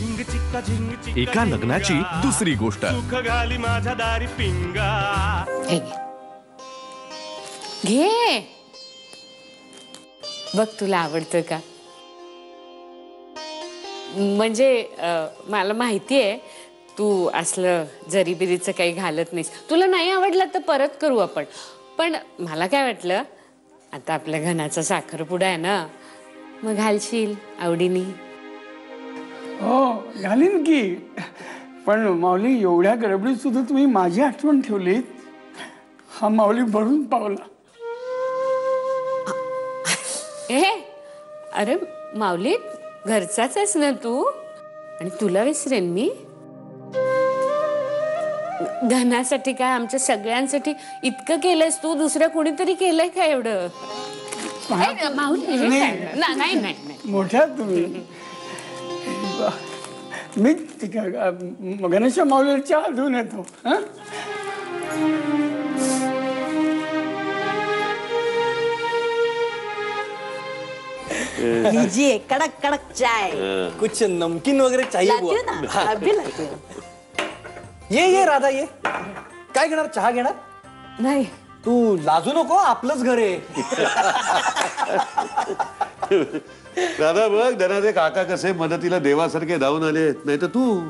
एका लग्नाची दुसरी गोष्ट। सुख घाली माझ्या दारी पिंगा। घे बघ तुला आवडतं का? म्हणजे मला माहितीये तू असलं जरीबिरीचं काही घालत नाहीस। तुला नाही आवडलं तर परत करू आपण। पण मला काय वाटलं आता आपल्या घनाचा साखरपुडा आहे ना, मग घालशील आवडीने। हो घालीन की, पण माऊली एवढ्या गडबडीत सुद्धा तुम्ही माझी आठवण ठेवलीत, हा माऊली भरून पावला। अरे माऊली घरचाच आहेस ना तू, आणि तुला विसरेन मी? धनासाठी काय आमच्या सगळ्यांसाठी इतकं केलंस तू, दुसरं कोणीतरी केलंय का एवढं? माऊली नाही मोठ्या तुम्ही। मी गणेशच्या माऊलीला चहा घेऊन येतो। लीजिए कड़क कड़क चाय। कुछ नमकीन वगैरह चाहिए बुआ? ना अभी लाती हूँ। ये राधा ये काय घेणार? चहा घेणार? नाही तू लाजू नको, आपलंच घर आहे। दादा बघ धनाचे काका कसे मदतीला देवासारखे धावून आले, नाही तर तू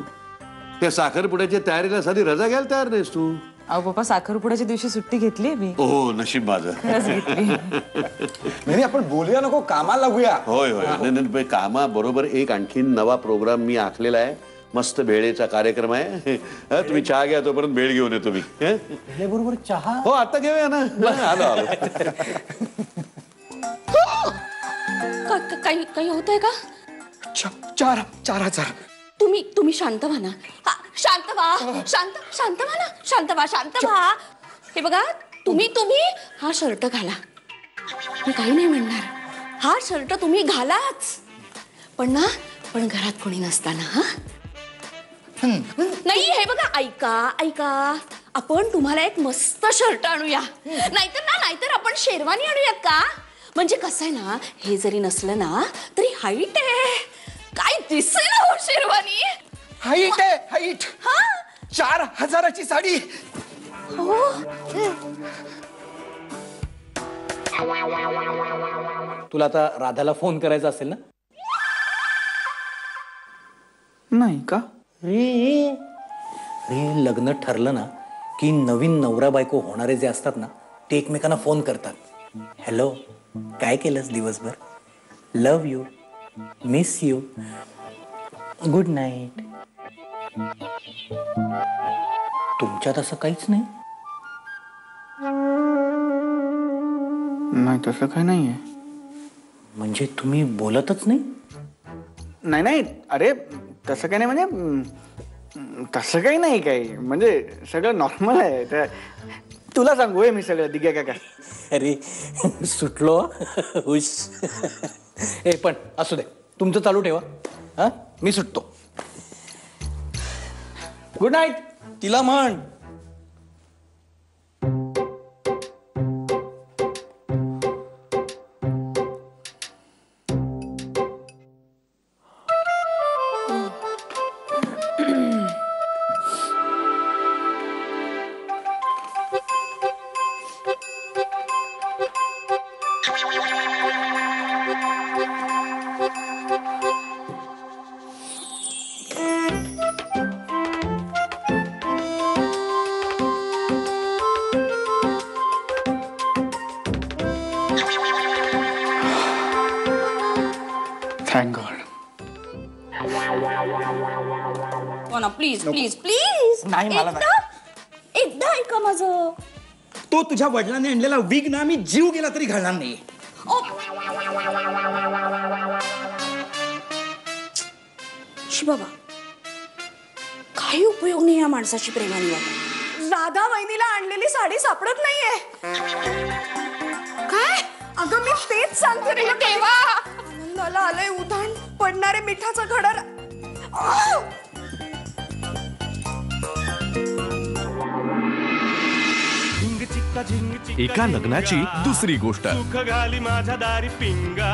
त्या साखरपुड्याच्या तयारीला साधी रजा घ्यायला तयार नाहीस तू। अहो पप्पा साखरपुड्याच्या दिवशी सुट्टी घेतली मी। हो नशीब माझं। नाही आपण बोलूया नको, कामाला लागूया। होय होय नाही कामा बरोबर एक आणखीन नवा प्रोग्राम मी आखलेला आहे, मस्त भेळेचा कार्यक्रम आहे। तुम्ही चहा घ्या, तोपर्यंत भेळ घेऊन येतो मी। बरोबर चहा? हो आता घेऊया ना। आलो आलो। काही होतंय का? 4,000। तुम्ही शांत व्हा ना। शांत व्हा। हे बघा तुम्ही हा शर्ट घाला, मी काही नाही म्हणणार। हा शर्ट तुम्ही घालाच, पण घरात कोणी नसताना। हा नाही हे बघा, ऐका आपण तुम्हाला एक मस्त शर्ट आणूया, नाहीतर आपण शेरवानी आणूयात का? म्हणजे कसं आहे ना, हे जरी नसलं ना तरी हाईट आहे, काय दिसेल हो शेरवानी। हाईट आहे हाईट। 4,000ची साडी। हो तुला आता राधाला फोन करायचा असेल ना? नाही का? रे लग्न ठरलं ना की नवीन नवरा बायको होणारे जे असतात ना ते एकमेकांना फोन करतात। हॅलो काय केलंस दिवसभर? Love you, miss you, good night. तुमच्यात असं काहीच नाही? नाही तसं काही नाहीये। म्हणजे तुम्ही बोलतच नाही? नाही अरे तसं काही नाही, म्हणजे तसं काही नाही, काही म्हणजे सगळं नॉर्मल आहे। तुला सांगू मी सगळं दिग्या काका? अरे सुटलो हुश। ए पण असू दे, तुमचं चालू ठेवा। हा मी सुटतो। गुड नाईट तिला म्हण। Thank God. प्लीज नाही मला एकदा ऐका माझं। तो तुझ्या वडिलांनी आणलेला विग ना मी जीव गेला तरी घालणार नाही। बाबा काही उपयोग नाही या माणसाची प्रेमाने। राधा वहिनीला आणलेली साडी सापडत नाहीये। काय? अगं मी तेच सांगते रे देवा, आनंदाला आलंय उधाण पडणारे मिठाचं घडर। एका लग्नाची दुसरी गोष्ट। सुख घाली माझ्या दारी पिंगा।